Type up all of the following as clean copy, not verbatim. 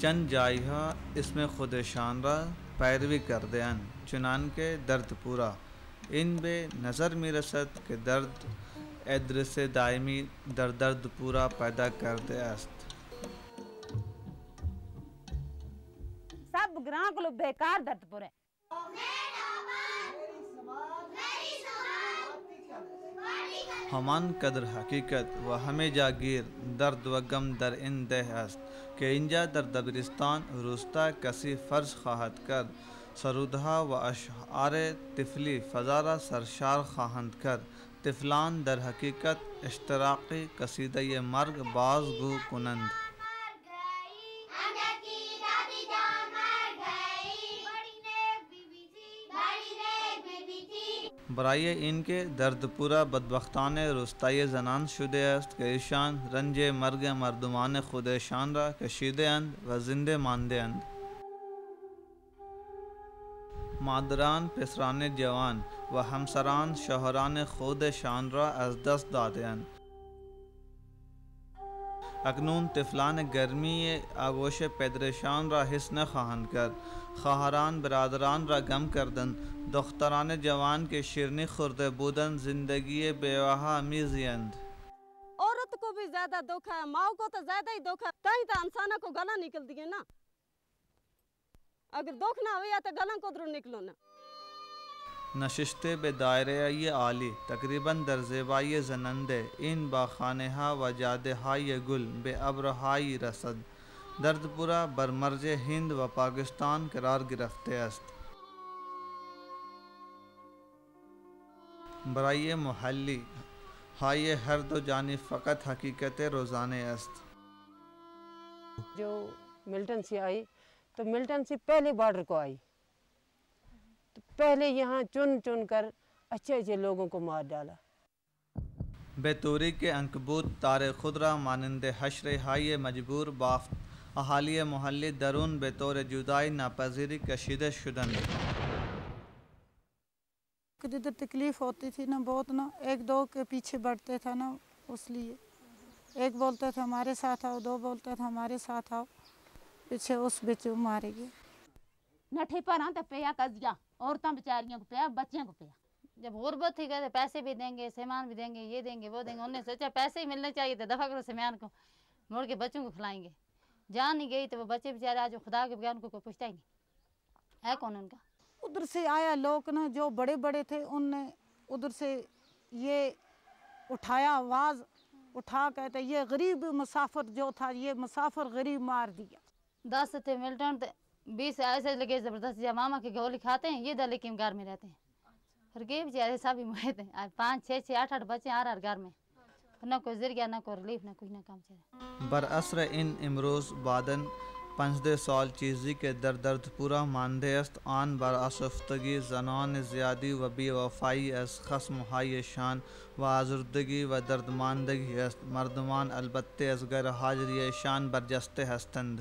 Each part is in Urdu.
چند جایہا اس میں خود شان را پیروی کردیان چنانکہ درد پورا ان بے نظر می رسد کہ درد ادرس دائمی در درد پورا پیدا کرتے است. سب گراں کو بیکار درد پورے ہمان قدر حقیقت و ہمیں جاگیر درد و غم در ان دہ است کہ انجا در دبرستان روستا کسی فرض خواہد کر سرودہا و اشعار طفلی فضارہ سرشار خواہند کر طفلان در حقیقت اشتراقی قصیدہ مرگ باز گو کنند. برائے ان کے درد پورا بدبختان روستائی زنان شدے است کہ ایشان رنج مرگ مردمان خود شان را کشیدے اند و زندے ماندے اند. مادران پسران جوان و ہمسران شوہران خود شان را از دست دادے اند. اکنون طفلان گرمی آغوش پدرشان را حس نخواهند کرد. خواهران برادران را غم کردند. دختران جوان کے شیرنی خورده بودن زندگی بیواہا میزیند. عورت کو بھی زیادہ دکھ ہے، ماں کو تو زیادہ ہی دکھ ہے. کہیں تو انسانہ کو گلا نکل دیئے نا، اگر دکھ نہ ہویا تو گلا کو درو نکلو نا. نشستے بے دائرۂ عالی تقریباً در زیبائی زنندے این با خانہا و جادہائی گل بے ابرہائی رسد. درد پورا بر مرج ہند و پاکستان قرار گرفتے است. برائے محلی ہائی ہر دو جانب فقط حقیقت روزانے است. جو ملٹن سے آئی تو ملٹن سے پہلے بارڈر کو آئی تو پہلے یہاں چن چن کر اچھے اچھے لوگوں کو مار ڈالا. بے توری کے عنکبوت تار خود را مانند حشر ہائی مجبور بافت اہالی محلی درون بے طور جدائی ناپذیری کشیدہ شدند. ادھر تکلیف ہوتی تھی نا بہت نا، ایک دو کے پیچھے بڑھتے تھا نا، اس لیے ایک بولتا تھا ہمارے ساتھ آؤ، دو بولتا تھا ہمارے ساتھ آؤ، پیچھے اس بچے مارے گئے. نٹھے پر آتا پیا قضیہ عورتوں بیچاریوں کو پیا، بچیاں کو پیا. جب غربت تھی کہتے پیسے بھی دیں گے، سامان بھی دیں گے، یہ دیں گے وہ دیں گے. انہوں نے سوچا پیسے ہی ملنے چاہیے تو دفع کرو سامان کو، موڑ کے بچوں کو کھلائیں گے. جان نہیں گئی تو وہ بچے بیچارے آج خدا کے بغیر ان کو کوئی پوچھتا ہی نہیں ہے کون ان کا. ادھر سے آیا لوگ نا جو بڑے بڑے تھے، ان نے ادھر سے یہ اٹھایا، آواز اٹھا کہتے یہ غریب مسافر جو تھا، یہ مسافر غریب مار دیا. 10 تھے ملٹن 20 ایسے لگے زبردست جب ماما کی گولی کھاتے ہیں یہ دل لیکن گھر میں رہتے ہیں. پھر گئے بیچارے سب ہی محیط ہیں، 5 6 8 بچے ہر گھر میں، نہ کوئی ذریعہ نہ کوئی ریلیف نہ کچھ نہ کام چلے. برعصر ان امروز بادن 15 سال چیزی کے درد پورا ماندے است. آن بر آشفتگی زنان زیادی و بی وفائی از خصم های شان و آزردگی و دردماندگی است. مردمان البته از غیر حاضری شان برجسته هستند.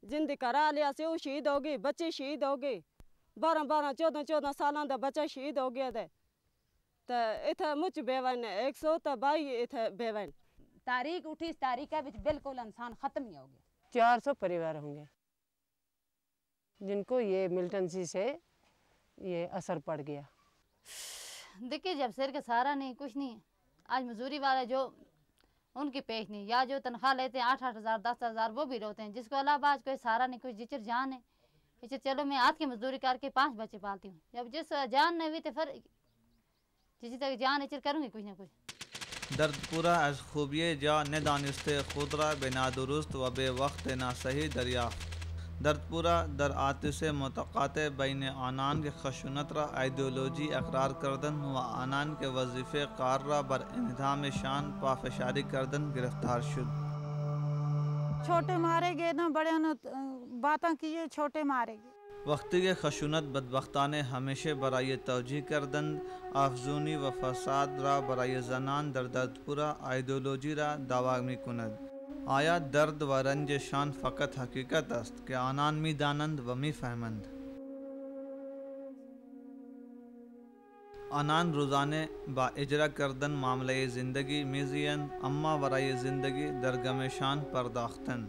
جن کرا لیا سے وہ شہید ہو گئے، بچے شہید ہو گئے. 12 14 سالاں دا بچہ شہید ہو گیا. تو اتھا مچ بیوان 122 اتھا بیوان. تاریخ اٹھی اس تاریخ کے بالکل انسان ختم ہی ہو گیا. 400 پریوار ہوں گے جن کو یہ ملٹنسی سے یہ اثر پڑ گیا. دیکھیے جب سر کا سہارا نہیں کچھ نہیں ہے. آج مزدوری والے جو ان کی پیش نہیں، یا جو تنخواہ لیتے ہیں 8,000 10,000 وہ بھی روتے ہیں. جس کو علاوہ آج کوئی سہارا نہیں، کچھ جچر جان ہے. اسے چلو میں ہاتھ کی مزدوری کر کے 5 بچے پالتی ہوں. جب جس جان نہیں ہوئی تو پھر جسی تک جان اچر کروں گی کچھ نہ کچھ. درد پورا از خوبی جا ندانستے خود را بے نادرست و بے وقت ناصحیح دریافت. درد پورا در آتش متقاطع بین آنان کے خشونت را ایدئولوژی اقرار کردن و آنان کے وظیفے کار را بر انہدام شان پافشاری کردن گرفتار شد. چھوٹے مارے گئے نا، بڑے نے باتاں کیے، چھوٹے مارے گئے. وقتی کے خشونت بدبختان ہمیشہ برائے توجیہ کردند. افزونی و فساد را برائے زنان در درد پورا ایدئولوژی را دعوی می کند. آیا درد و رنج شان فقط حقیقت است کہ آنان می دانند و می فهمند. آنان روزانه با اجرا کردن معاملہ زندگی می زیند، اما برای زندگی در غم شان پرداختند.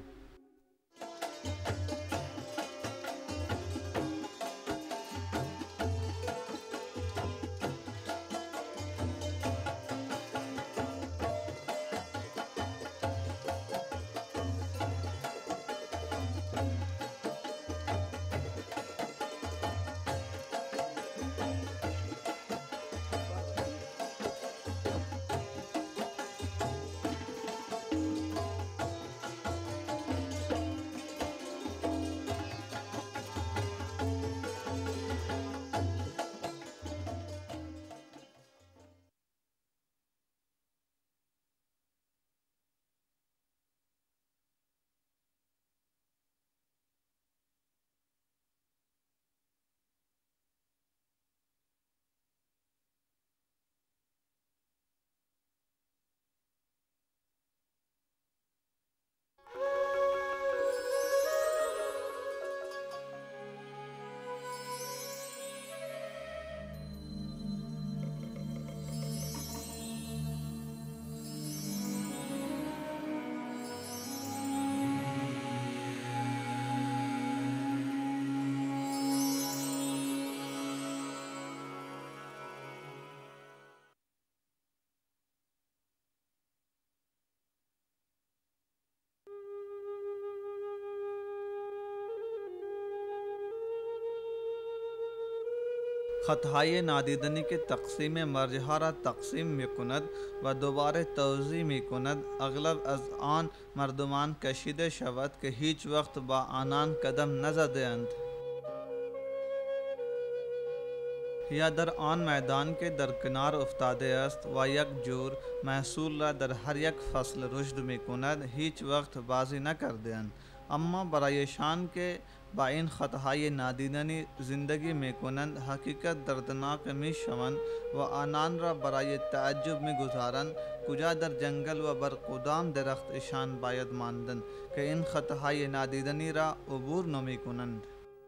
خطهای نادیدنی که تقسیم مرجها را تقسیم میکند و دوباره توزیع میکند اغلب از آن مردمان کشیده شود که هیچ وقت با آنان قدم نزده اند یا در آن میدان که در کنار افتاده است و یک جور محصول را در هر یک فصل رشد میکند هیچ وقت بازی نکرده اند. اما برایشان که با این خطهای نادیدنی زندگی میکنند حقیقت دردناک میشوند و آنان را برای تعجب میگذارند کجا در جنگل و بر کدام درخت ایشان باید ماندند که این خطهای نادیدنی را عبور نمیکنند.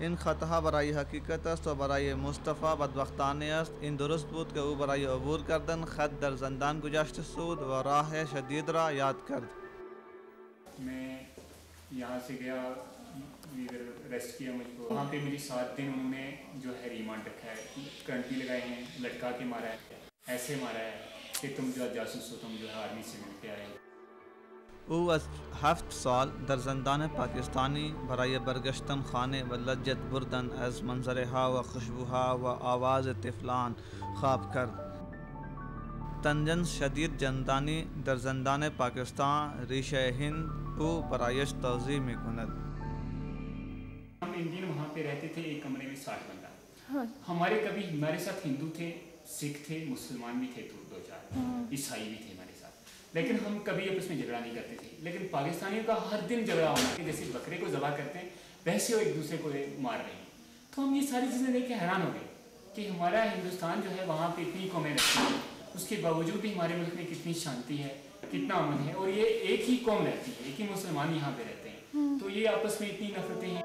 این خطها برای حقیقت است و برای مصطفی بدبختانه است. این درست بود که او برای عبور کردن خط در زندان گذشته سود و راه شدید را یاد کرد. میں یہاں سے گیا, ریسٹ کیا مجھ کو, وہاں پہ مجھے 7 دن انہوں نے جو ہے ریمانڈ رکھا ہے, کرنٹ بھی لگائے ہیں, لٹکا کے مارا ہے, ایسے مارا ہے کہ تم جو جاسوس ہو, تم جو ہے آرمی سے مل کے آئے. او از 7 سال در زندان پاکستانی برای برگشتن خانه و لذت بردن از منظرها و خوشبوها و آواز طفلان خواب کرد. تنجن شدید زندانی در زندان پاکستان ریشه ہند او برایش توضیح میکند. ہم انڈین وہاں پہ رہتے تھے ایک کمرے میں 60 بندہ. ہمارے کبھی ہمارے ساتھ ہندو تھے, سکھ تھے, مسلمان بھی تھے, 2-4 عیسائی بھی تھے ہمارے ساتھ, لیکن ہم کبھی آپس میں جھگڑا نہیں کرتے تھے. لیکن پاکستانیوں کا ہر دن جھگڑا ہونا کہ جیسے بکرے کو ذبح کرتے ہیں ویسے وہ ایک دوسرے کو مار رہے ہیں. تو ہم یہ ساری چیزیں دیکھ کے حیران ہو گئے کہ ہمارا ہندوستان جو ہے وہاں پہ اتنی قومیں رہتی ہیں, اس کے باوجود بھی ہمارے ملک میں کتنی شانتی ہے, کتنا امن ہے, اور یہ ایک ہی قوم رہتی ہے, ایک ہی مسلمان یہاں پہ رہتے ہیں, تو یہ آپس میں اتنی نفرتیں ہیں.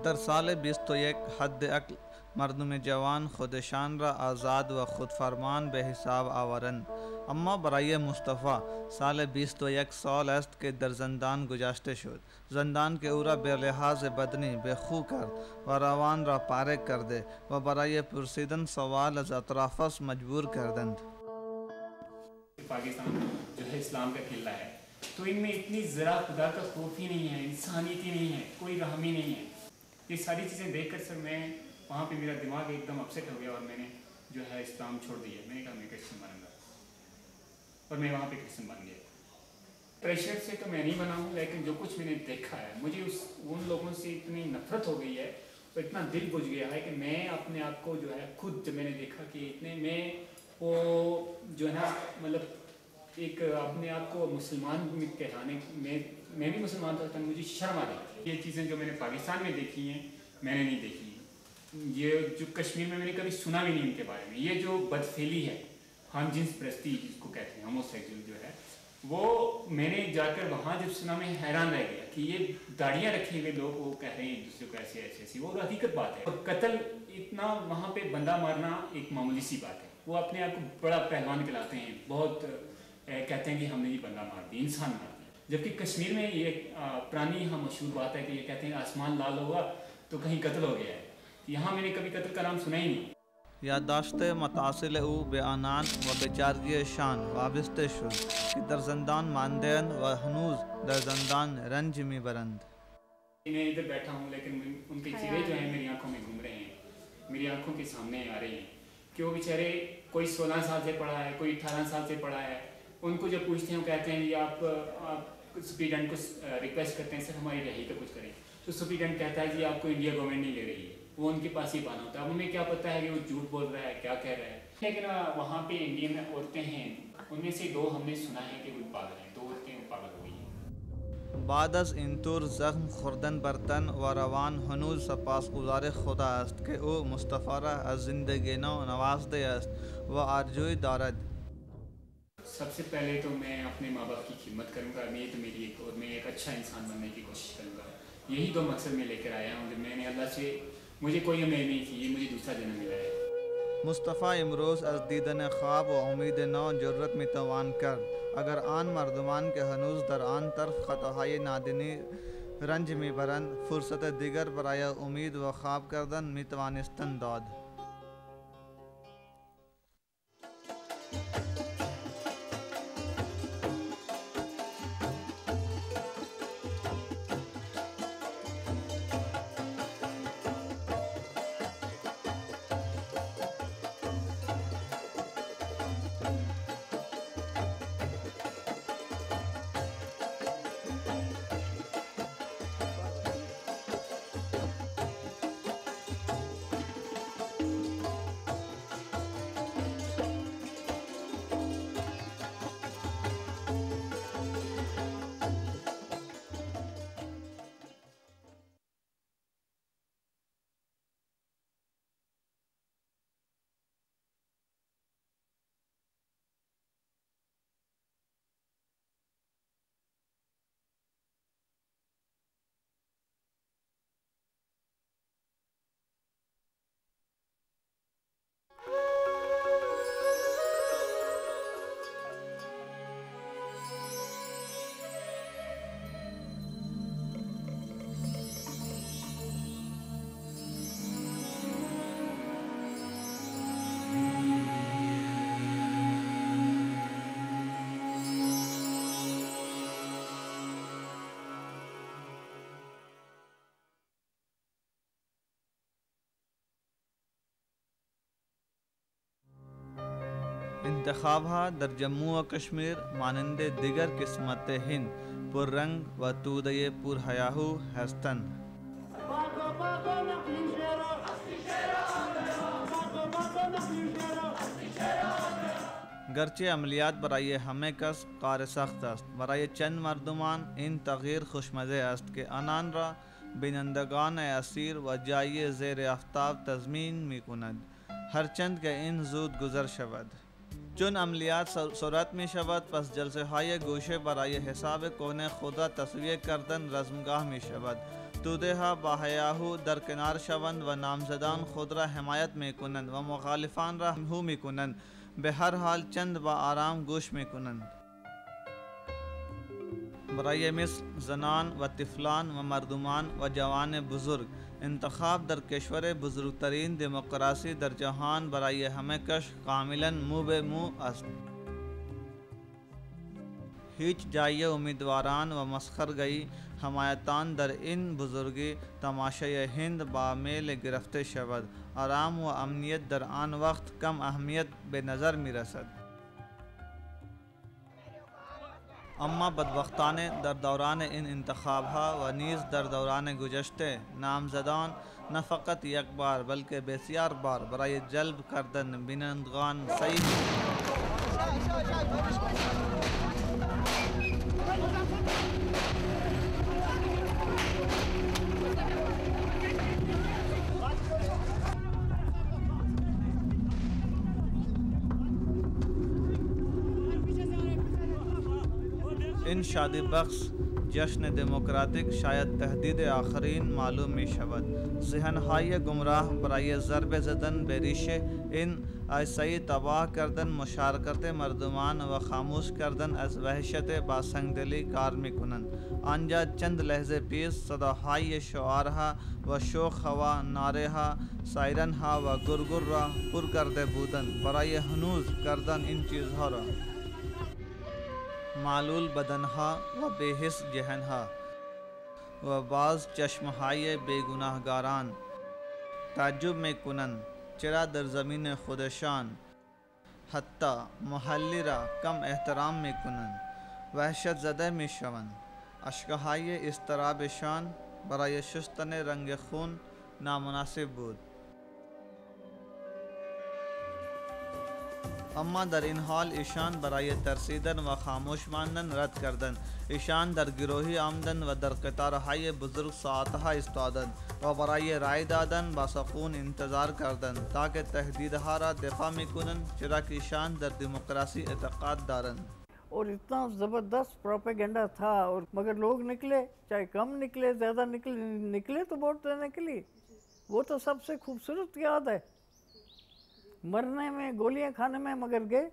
در سال 21 حد عقل مردم جوان خودشان را آزاد و خودفرمان به حساب آورند. اما برای مصطفی سال 21 سال است که در زندان گذشته شد. زندان که او را به لحاظ بدنی به خو کرد و روان را پاره کرده و برای پرسیدن سوال از اطرافش مجبور کردند. پاکستان جو ہے اسلام کا قلعہ ہے, تو ان میں اتنی ذرا خدا کا خوف ہی نہیں ہے, انسانیت ہی نہیں ہے, کوئی رحم ہی نہیں ہے. یہ ساری چیزیں دیکھ کر سر میں وہاں پہ میرا دماغ ایک دم اپسیٹ ہو گیا اور میں نے جو ہے اسلام چھوڑ دیا. میں نے کہا میں کرسچن بنوں گا, اور میں وہاں پہ کرسچن بن گیا. پریشر سے تو میں نہیں بنا ہوں, لیکن جو کچھ میں نے دیکھا ہے مجھے ان لوگوں سے اتنی نفرت ہو گئی ہے اور اتنا دل بجھ گیا ہے کہ میں اپنے آپ کو جو ہے خود جب میں نے دیکھا کہ اتنے میں وہ جو ہے نا مطلب ایک اپنے آپ کو مسلمان کہلانے میں بھی مسلمان تھا, مجھے شرم آ گئی. یہ چیزیں جو میں نے پاکستان میں دیکھی ہیں میں نے نہیں دیکھی ہیں. یہ جو کشمیر میں نے کبھی سنا بھی نہیں ان کے بارے میں. یہ جو بدفعلی ہے, ہم جنس پرستی جس کو کہتے ہیں, ہوموسیکسول جو ہے, وہ میں نے جا کر وہاں جب سنا میں حیران رہ گیا کہ یہ داڑیاں رکھے ہوئے لوگ وہ کہہ رہے ہیں ایک دوسرے کو ایسے ایسے ایسی, وہ حقیقت بات ہے. اور قتل اتنا وہاں پہ بندہ مارنا ایک معمولی سی بات ہے. وہ اپنے آپ کو بڑا پہلوان کہلاتے ہیں, بہت کہتے ہیں کہ ہم نے یہ بندہ مار دیا, انسان مار دیا. جبکہ کشمیر میں یہ پرانی یہاں مشہور بات ہے کہ یہ کہتے ہیں آسمان لال ہوگا تو کہیں قتل ہو گیا ہے. یہاں میں نے کبھی قتل کا نام سنا ہی نہیں. یادداشت متصل او به آنان و به جرگیشان وابسته شد که در زندان مانده‌اند و هنوز در زندان رنج میبرند. میں ادھر بیٹھا ہوں لیکن ان کے چہرے جو ہیں میری آنکھوں میں گھوم رہے ہیں, میری آنکھوں کے سامنے آ رہے ہیں کہ وہ بیچارے کوئی 16 سال سے پڑھا ہے, کوئی 18 سال سے پڑھا ہے. ان کو جب پوچھتے ہیں وہ کہتے ہیں یہ آپ سپریڈنٹ کو ریکویسٹ کرتے ہیں سر ہماری رہائی کا کچھ کریں, تو سپریڈنٹ کہتا ہے جی آپ کو انڈیا گورنمنٹ نہیں لے رہی ہے. وہ ان کے پاس ہی بنا ہوتا ہے. اب انہیں کیا پتہ ہے کہ وہ جھوٹ بول رہا ہے, کیا کہہ رہا ہے. لیکن وہاں پہ انڈین عورتیں ہیں, ان میں سے 2 ہم نے سنا ہے کہ وہ پاگل ہیں, 2 عورتیں پاگل ہو گئی ہیں. بعد از این طور زخم خوردن بر تن و روان هنوز سپاسگزار خدا است که او مصطفی را از زندگی نو نوازده است و آرزوی دارد. سب سے پہلے تو میں اپنے ماں باپ کی خدمت کروں گا, یہ تو میری ایک, اور میں ایک اچھا انسان بننے کی کوشش کروں گا. یہی 2 مقصد میں لے کر آیا ہوں. جب میں نے اللہ سے, مجھے کوئی امید نہیں تھی, یہ مجھے دوسرا جنم ملا ہے. مصطفی امروز از دیدن خواب و امید نو جرأت میتوان کرد اگر آن مردمان که هنوز در آن طرف خطاهای نادینی رنج میبرند فرصت دیگر برای امید و خواب کردن میتوانستند داد. انتخابها در جموں و کشمیر مانند دیگر قسمت ہند پر رنگ و توده پر حیاهو هستند. گرچه عملیات برای همه کس کار سخت است، برای چند مردمان این تغییر خوشمزه است که آنان را بینندگان اسیر و جای زیر آفتاب تضمین می کند، هرچند که این زود گذر شود. چون عملیات صورت می شود، پس جلسه های گوشه برای حساب کون خدا تصویه کردن رزمگاه می شود. توده ها با حیاهو در کنار شوند و نامزدان خود را حمایت می کنند و مخالفان را هو می کنند. به هر حال چند با آرام گوش می کنند. برای مثل زنان و طفلان و مردمان و جوان بزرگ، انتخاب در کشور بزرگترین دموکراسی در جهان برای همه کش کاملا مو به مو است. هیچ جای امیدواران و مسخرگی حمایتان در این بزرگی تماشای هند با میل گرفته شود. آرام و امنیت در آن وقت کم اهمیت به نظر می رسد. اما بدبختانه در دوران این انتخابها و نیز در دوران گذشته، نامزدان نه فقط یک بار بلکه بسیار بار برای جلب کردن بینندگان سعی این شادی بخش جشن دموکراتیک شاید تهدید آخرین معلوم می شود. ذهنهای گمراه برای ضربه زدن به ریشه این ایسایی تباه کردن، مشارکت مردمان و خاموش کردن از وحشت با سنگدلی کار می کنند. آنجا چند لحظه پیش صداهای شعارها و شوخ هوا نارهها، سایرنها و گرگر را پر کرده بودند. برای هنوز کردن این چیزها را معلول بدنها و بی‌حس ذهنها و بعض چشمهای بیگناهگاران تعجب میکنند چرا در زمین خودشان حتی محلی را کم احترام میکنند، وحشت زده میشوند. اشکهای اضطرابشان برای شستن رنگ خون نامناسب بود. اما در این حال ایشان برای ترسیدن و خاموش ماندن رد کردند. ایشان در گروهی آمدند و در قطارهای بزرگ ساعتها ایستادند و برای رای دادن با سکون انتظار کردند تاکہ تهدیدها را دفاع میکنند، چرا کہ ایشان در دموکراسی اعتقاد دارند. اور اتنا زبردست پروپیگنڈا تھا، اور مگر لوگ نکلے، چاہے کم نکلے زیادہ نکلے تو ووٹ دینے کے لیے. وہ تو سب سے خوبصورت یاد ہے. مرنے میں گولیاں کھانے میں مگر گئے.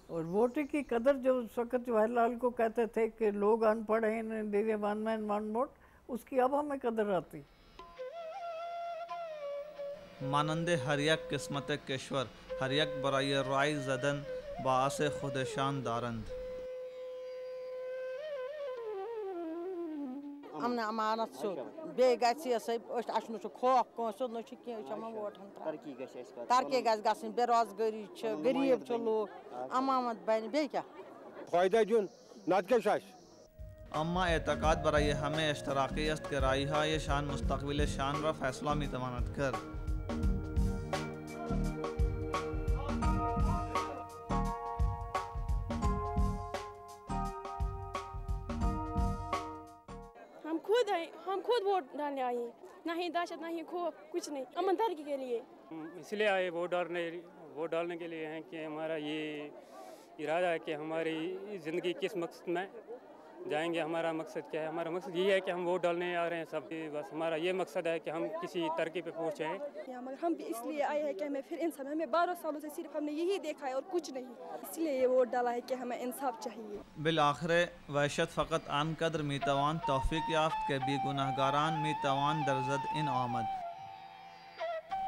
اور ووٹ کی قدر جو اس وقت جواہر لال کو کہتے تھے کہ لوگ ان پڑھ ہیں دیدے ون مین ون ووٹ، اس کی اب ہمیں قدر آتی. مانند هر یک قسمت کشور، هر یک برای رای زدن باعث خودشان دارند. امن امانت سیود بیٚیہِ گژھِ یِسے اَسہِ نہٕ چھُ خوف کٲنٛسہِ نہ چھُ کینٛہہ أسۍ چھِ یِمن ووٹن ترٛاوان. ترقی گژھِ گژھٕنۍ، بے روزگٲری چھِ، غریٖب چھِ لوٗکھ، امامت بنہِ، بیٚیہِ کیٛاہ فایدہ دیُن نتہٕ کیٛاہ چھُ اَسہِ. اما اعتقاد برای همه اشتراکی است که رای‌هایشان مستقبلشان را فیصله می‌تواند کرد. ہم خود ووٹ ڈالنے آئے ہیں، نہ ہی دہشت نہ ہی خوف، کچھ نہیں، امن ترقی کے لیے. اس لیے آئے ووٹ ڈالنے کے لیے ہیں کہ ہمارا یہ ارادہ ہے کہ ہماری زندگی کس مقصد میں جائیں گے. ہمارا مقصد کیا ہے؟ ہمارا مقصد یہ ہے کہ ہم ووٹ ڈالنے آ رہے ہیں سب. بس ہمارا یہ مقصد ہے کہ ہم کسی ترقی پہ پہنچیں. مگر ہم بھی اس لیے آئے ہیں کہ ہمیں پھر انصاف، ہمیں 12 سالوں سے صرف ہم نے یہی دیکھا ہے اور کچھ نہیں، اس لیے یہ ووٹ ڈالا ہے کہ ہمیں انصاف چاہیے. بالآخر وحشت فقط آنقدر میتوان توفیق یافت که بیگناهگاران میتوان در زد این آمد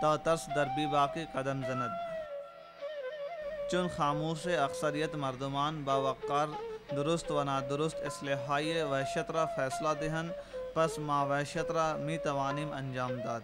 تا ترس در بی باقی قدم زند. چون خاموش اکثریت مردمان با وقار درست و نادرست اصلاحهای وحشت را فیصله دهند، پس ما وحشت را میتوانیم انجام داد.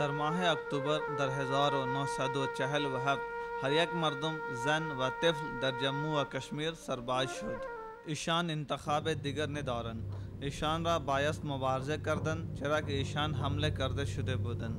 در ماه اکتبر در 1947 هر یک مردم زن و طفل در جموں و کشمیر سرباز شد. ایشان انتخاب دیگر ندارند. ایشان را بایست مبارزه کردند چرا که ایشان حمله کرده شده بودند.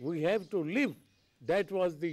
We have to live. That was the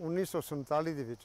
1947 ਦੇ ਵਿੱਚ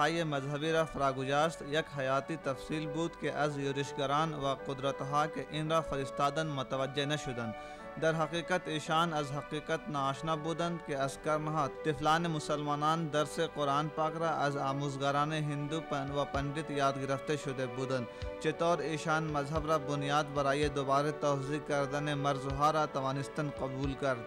های مذهبی را فراگذاشت یک حیاتی تفصیل بود که از یورشگران و قدرتها که این را فرستادن متوجه نشدند. در حقیقت ایشان از حقیقت ناآشنا بودند که از کرنها طفلان مسلمانان درس قرآن پاک را از آموزگاران هندو و پندت یاد گرفته شده بودند. چطور ایشان مذهب را بنیاد برای دوباره توزیع کردن مرزها را توانستند قبول کرد.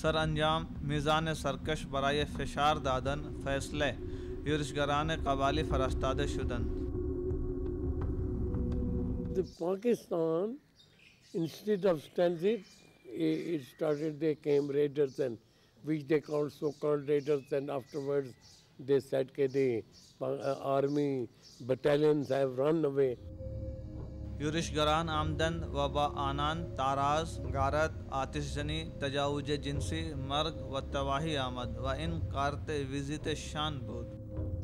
سر انجام میزان سرکش برای فشار دادن فیصله یورشگران قبالی فرستاده شدند. The Pakistan, instead of standing, it started, they came raiders, and which they called so-called raiders, and afterwards they said that the army battalions have run away. یورشگران آمدند و با آنان تاراز، غارت، آتش زنی، تجاوز جنسی، مرگ و تباہی آمد و این کارت وزیت شان بود.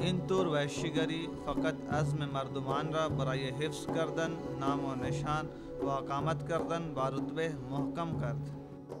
این طور وحشیگری فقط عزم مردمان را برای حفظ کردن نام و نشان و اقامت کردن با رتبه محکم کرد.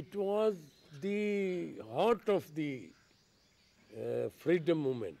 It was the heart of the freedom movement.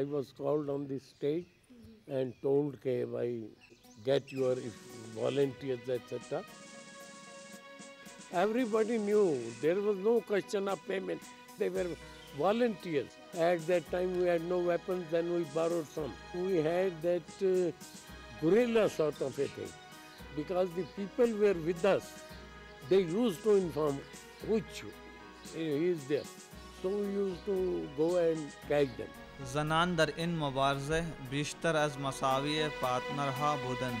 I was called on the stage and told that by get your volunteers, etc. Everybody knew there was no question of payment. They were volunteers. At that time we had no weapons, then we borrowed some. We had that guerrilla sort of a thing, because the people were with us. They used to inform which he is there. So we used to go and catch them. زنان در این مبارزه بیشتر از مساوی پارٹنرها بودند.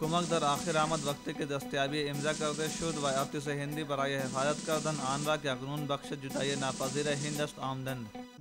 کمک در آخر آمد وقتی که دستیابی امضا کرده شد و ارتش هندی برای حفاظت کردن آن را که اکنون بخش جدای ناپذیر هند است آمدند.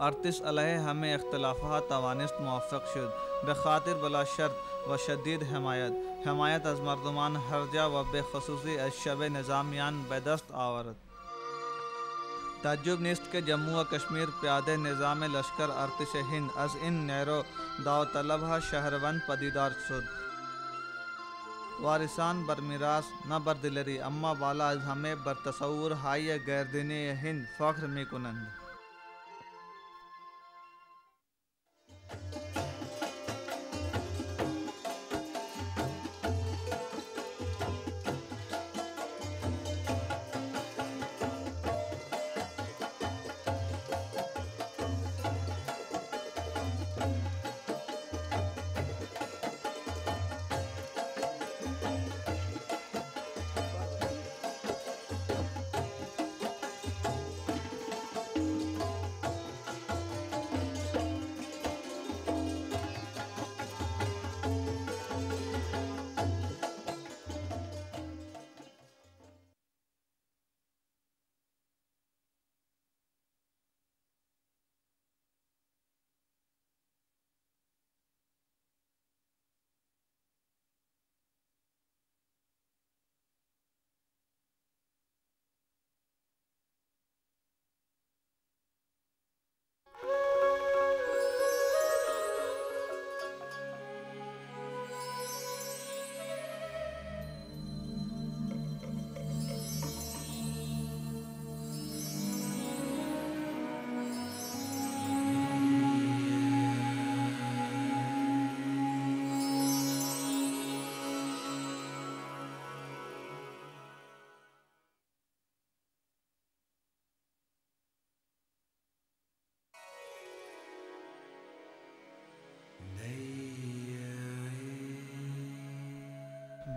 ارتش علیه همه اختلافات توانست موفق شد به خاطر بلا شرط و شدید حمایت از مردمان هر جا و به خصوصی از شب نظامیان به دست آورد. تعجب نیست که جموں و کشمیر پیاده نظام لشکر ارتش هند از این نیرو داوطلبها شهروند پدیدار شد. وارثان بر میراث نه بر دلری، اما بالا از همه بر تصور های گردنی هند فخر می کنند.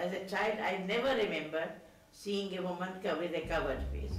As a child, I never remember seeing a woman with a covered face.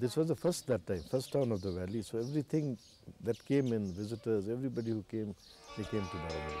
This was the first town of the valley. So everything that came in, visitors, everybody who came, they came to Baramulla.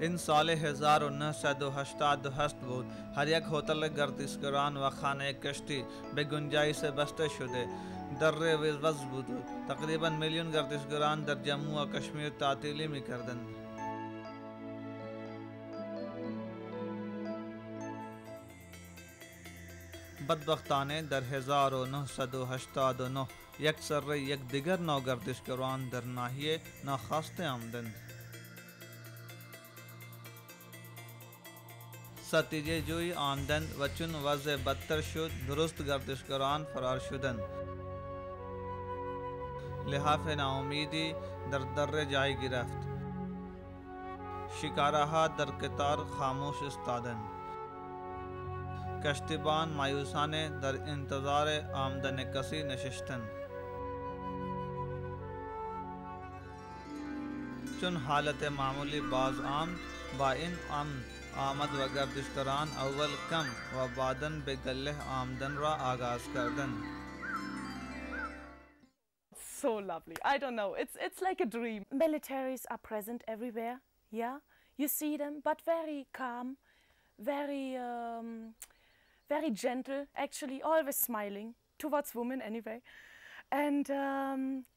این سال 1987 بود. هر یک هتل گردشگران و خانه کشتی به گنجایش بسته شده در وز بود. تقریبا میلیون گردشگران در جموں و کشمیر تعطیلی می‌کردند. بدبختانه در 1989 یک سره یک دیگر نوع گردشگران در ناحیه ناخواسته آمدند. ستیجه جوی آمدند و چون وضع بدتر شد درست گردشگران فرار شدند. لحاف ناامیدی در جای گرفت. شکارها در قطار خاموش استادند. کشتیبان مایوسانه در انتظار آمدن کسی نشستند. چون حالت معمولی باز آمد با این آمد و گردشگران اول کم و بعداً به گله آمدن را آغاز کردند. So lovely. I don't know. It's like a dream. Militaries are present everywhere. Yeah, you see them, but very calm, very gentle. Actually, always smiling towards women anyway. And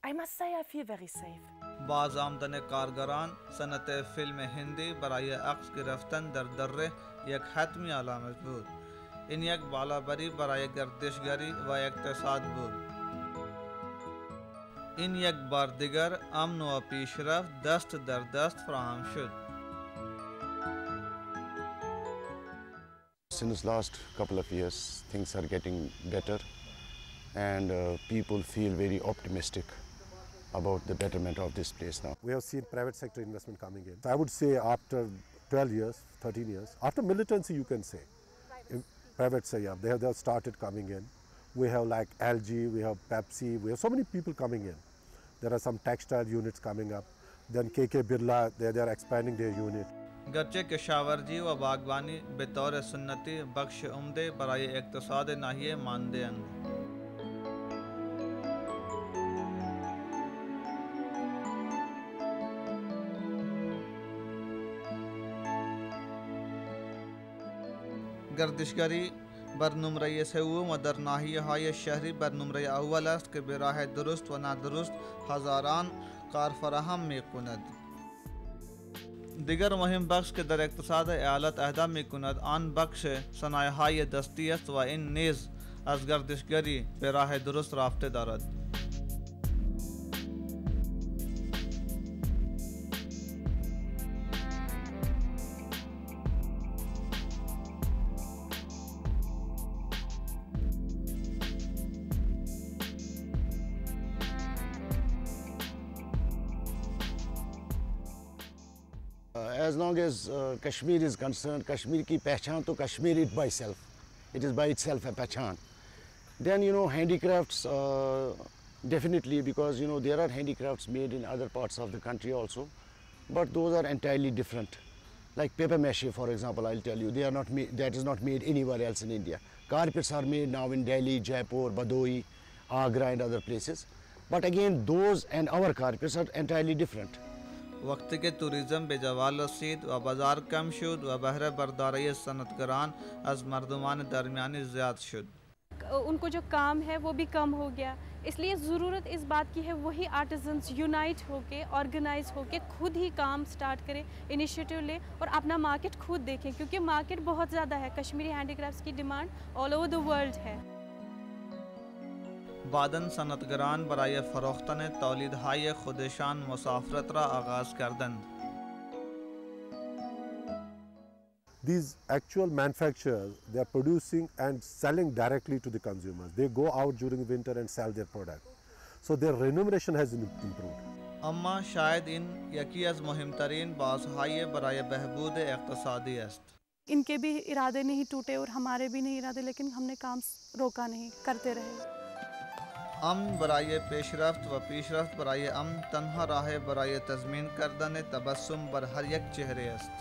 I must say, I feel very safe. باز آمدن کارگران صنعت فیلم هندی برای عکس گرفتن در دره یک حتمی علامت بود. این یک بالابری برای گردشگری و اقتصاد بود. این یک بار دیگر امن و پیشرفت دست در دست فراهم شد. Since last couple of years, things are getting better, and people feel very optimistic about the betterment of this place now. We have seen private sector investment coming in. I would say after 12 years, 13 years, after militancy you can say, private say, yeah, they have started coming in. We have like LG, we have Pepsi, we have so many people coming in. There are some textile units coming up. Then KK Birla, they are expanding their unit. گرچہ کشاورزی و باغبانی بطور سنتی بخش عمدے برای اقتصاد ناحیے مانندے ہیں. گردشگری بر نمره سوم و در ناحیه‌های شهری بر نمره اول است که به راه درست و نادرست هزاران کار فراهم می‌کند. دیگر مهم بخش که در اقتصاد ایالت عهده می‌کند آن بخش صنایع‌های دستی است و این نیز از گردشگری به راه درست رابطه دارد. As long as Kashmir is concerned, Kashmir ki pehchan to Kashmir it by itself. It is by itself a pehchan. Then handicrafts definitely, because there are handicrafts made in other parts of the country also, but those are entirely different. Like paper mache, for example, I'll tell you, they are not made, that is not made anywhere else in India. Carpets are made now in Delhi, Jaipur, Badaui, Agra and other places. But again, those and our carpets are entirely different. وقت کے توریزم به جوال رسید و بازار کم شد و بهره برداری صنعتگران از مردمان درمیانی زیاد شد. ان کو جو کام ہے وہ بھی کم ہو گیا، اس لیے ضرورت اس بات کی ہے وہی آرٹیزنس یونائٹ ہو کے آرگنائز ہو کے خود ہی کام سٹارٹ کریں، انیشیٹو لیں اور اپنا مارکیٹ خود دیکھیں، کیونکہ مارکیٹ بہت زیادہ ہے. کشمیری ہینڈی کرافٹس کی demand all over the world ہے. بعداً صنعتگران برای فروختن تولیدهای خودشان مسافرت را آغاز کردند. These actual manufacturers, they are producing and selling directly to the consumers. They go out during winter and sell their product. So their remuneration has improved. اما شاید این یکی از مهمترین بازهای برای بهبود اقتصادی است. ان کے بھی ارادے نہیں ٹوٹے اور ہمارے بھی نہیں ارادے، لیکن ہم نے کام روکا نہیں، کرتے رہے. امن برای پیشرفت و پیشرفت برای امن تنها راه برای تضمین کردن تبسم بر هر یک چهره است.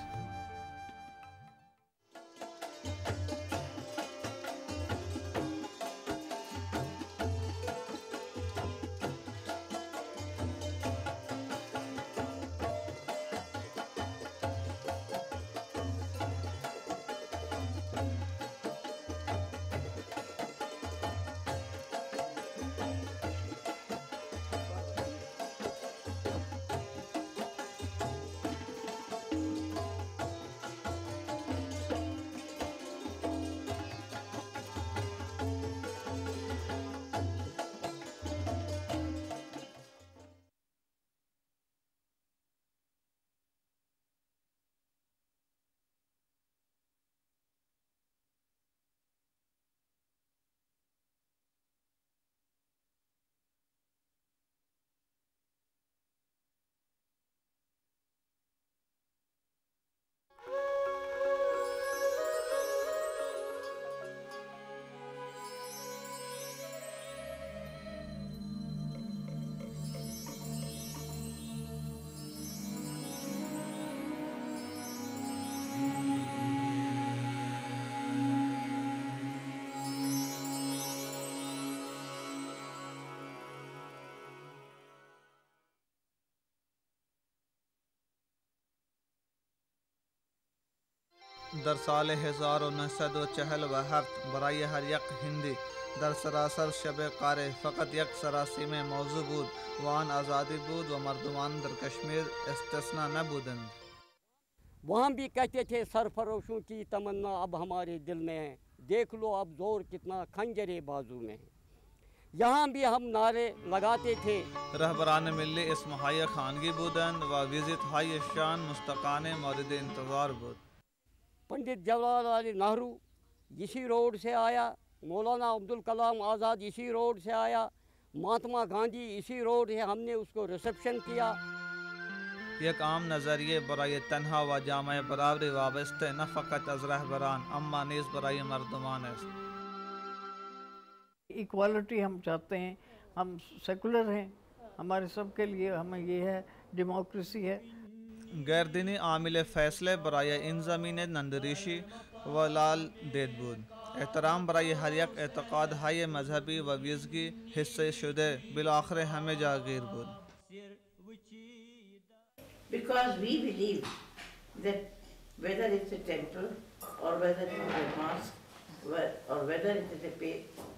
در سال 1947 برای هر یک هندی در سراسر شب قاره فقط یک سراسیمه موضوع بود و آن آزادی بود و مردمان در کشمیر استثنا نبودند. وہاں بھی کہتے تھے سرفروشوں کی تمنا اب ہمارے دل میں ہے، دیکھ لو اب زور کتنا خنجر بازو میں ہے. یہاں بھی ہم نعرے لگاتے تھے. رهبران ملی اسمهای خانگی بودند و ویزیت های شان مستقانه مورد انتظار بود. پنڈت جواہر لال نہرو اسی روڈ سے آیا، مولانا عبدالکلام آزاد اسی روڈ سے آیا، مہاتما گاندھی اسی روڈ سے ہم نے اس کو ریسپشن کیا. یک عام نظریه برای تنها و جامعه برابری وابسته نه فقط از رهبران اما نیز برای مردمان است. ایکوالٹی ہم چاہتے ہیں، ہم سیکولر ہیں، ہمارے سب کے لیے ہمیں یہ ہے ڈیموکریسی ہے. غیر دینی عامل فیصله برای این زمینه نندریشی و لال دید بود. احترام برای هر یک اعتقادهای مذهبی و ویژگی حصه شده بالآخر همه جا گیر بود. Because we believe that whether it's a temple or whether it's a mosque or whether it is a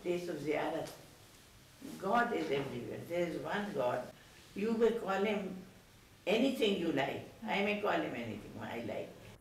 place of ziyarat, God is everywhere. There is one God. You may call him anything you like. I may call him anything I like.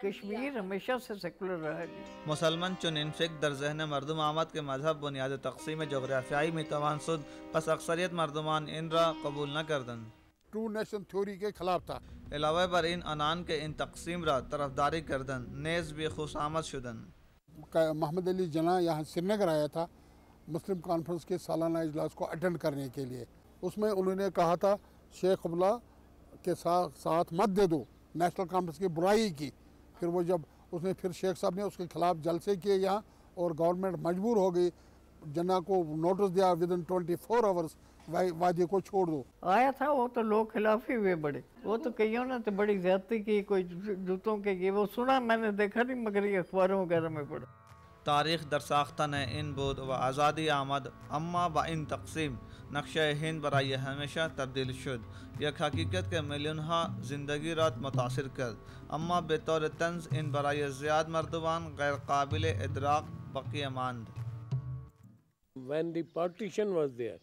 Kashmir ہمیشہ سے سیکولر رہا ہے. مسلمان چون این فکر در ذهن مردم آمد که مذهب بنیاد تقسیم جغرافیایی میتوان شد، پس اکثریت مردمان این را قبول نکردند. ٹو نیشن تھیوری کے خلاف تھا. علاوه بر این آنان که این تقسیم را طرفداری کردند نیز بی خوشامد شدند. محمد علی جناح یہاں سری نگر آیا تھا مسلم کانفرنس کے سالانہ اجلاس کو اٹینڈ کرنے کے لیے. اس میں انہوں نے کہا تھا شیخ عبداللہ کے ساتھ مت دے دو نیشنل کانفرنس کی برائی کی. پھر وہ جب اس نے پھر شیخ صاحب نے اس کے خلاف جلسے کیے یہاں اور گورنمنٹ مجبور ہو گئی، جناح کو نوٹس دیا ودن 24 آورس وادی کو چھوڑ دو. آیا تھا وہ تو لوگ خلاف ہی ہوئے بڑے، وہ تو کئیوں نے تو بڑی زیادتی کی، کوئی جوتوں کے کی، وہ سنا میں نے دیکھا نہیں مگر یہ اخباروں وغیرہ میں پڑھا. تاریخ در ساختن این بود و آزادی آمد اما با این تقسیم نقشه هند برای همیشه تبدیل شد. یک حقیقت که میلیون ها زندگی را متاثر کرد اما به طور طنز این برای زیاد مردمان غیر قابل ادراک باقی ماند. When the partition was there,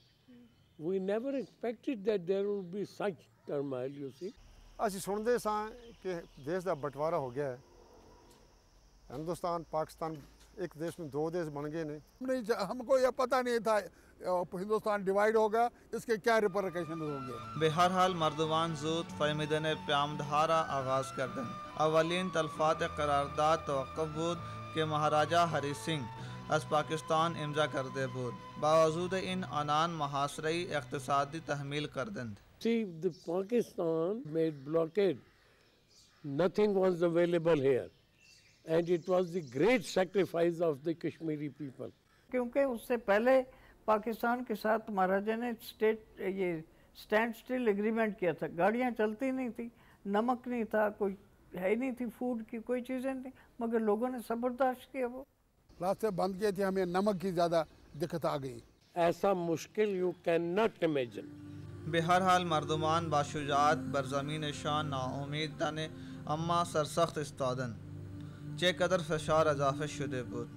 we never expected that there would be such turmoil, you see. ਅਸੀਂ ਸੁਣਦੇ ਸਾਂ ਕਿ ਦੇਸ਼ ਦਾ ਬਟਵਾਰਾ ਹੋ ਗਿਆ ਹੈ, ہندوستان پاکستان ایک دیش میں دو دیش بن گئے نے. ہم کو یہ پتہ نہیں تھا ہندوستان ڈیوائیڈ ہوگا، اس کے کیا ریپرکیشن ہوں گے. بہرحال مردمان زود فهمیدن پیامدها را آغاز کردند. اولین تلفات قرارداد توقف بود که مهاراجا هری سنگھ از پاکستان امضا کرده بود. باوجود این آنان محاصره اقتصادی تحمیل کردند. See, the Pakistan made blockade. Nothing was available here. And it was the great sacrifice of the Kashmiri people. کیونکہ اس سے پہلے پاکستان کے ساتھ مہاراجا نے یہ سٹینڈ سٹل ایگریمنٹ کیا تھا. گاڑیاں چلتی نہیں تھی، نمک نہیں تھا، کوئی ہے نہیں تھی، فوڈ کی کوئی چیزیں نہیں، مگر لوگوں نے برداشت کیا. وہ راستے بند کیے تھے، ہمیں نمک کی زیادہ دقت آ گئی. ایسا مشکل you cannot imagine. بہرحال مردمان با شجاعت بر زمین شان ناامید تنه اما سرسخت استادند. چه قدر فشار اضافه شده بود.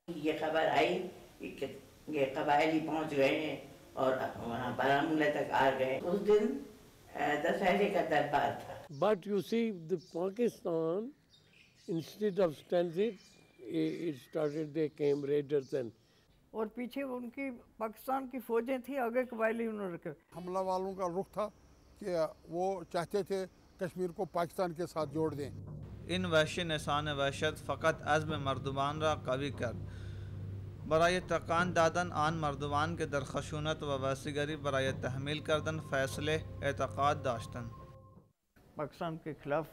یہ خبر آئی کہ یہ قبائلی پہنچ گئے ہیں اور وہاں بارہمولہ تک آ گئے. اس دن دسہرے کا دربار تھا. But you see, the Pakistan, instead of standing, it started, they came raiders and اور پیچھے ان کی پاکستان کی فوجیں تھیں، آگے قبائلی انہوں نے رکھے. حملہ والوں کا رخ تھا کہ وہ چاہتے تھے کشمیر کو پاکستان کے ساتھ جوڑ دیں. این وحشی نشان وحشت فقط عزم مردمان را قوی کرد. برای تکان دادن آن مردمان که در خشونت و وحشیگری برای تحمیل کردن فیصله اعتقاد داشتند. پاکستان کے خلاف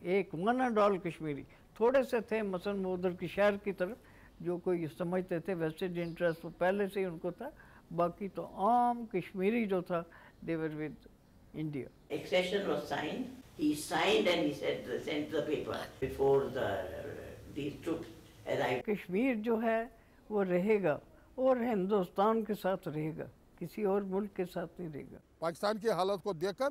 ایک ون اینڈ آل کشمیری تھوڑے سے تھے، مثلا ادھر کی شہر کی طرف جو کوئی سمجھتے تھے ویسٹڈ انٹرسٹ، وہ پہلے سے ہی ان کو تھا. باقی تو عام کشمیری جو تھا they were with India. Accession was signed. He signed and he said, sent the paper before these troops arrived. Kashmir جو ہے وہ رہے گا اور ہندوستان کے ساتھ رہے گا، کسی اور ملک کے ساتھ نہیں رہے گا. پاکستان کی حالت کو دیکھ کر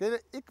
ਕਿ ਇੱਕ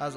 از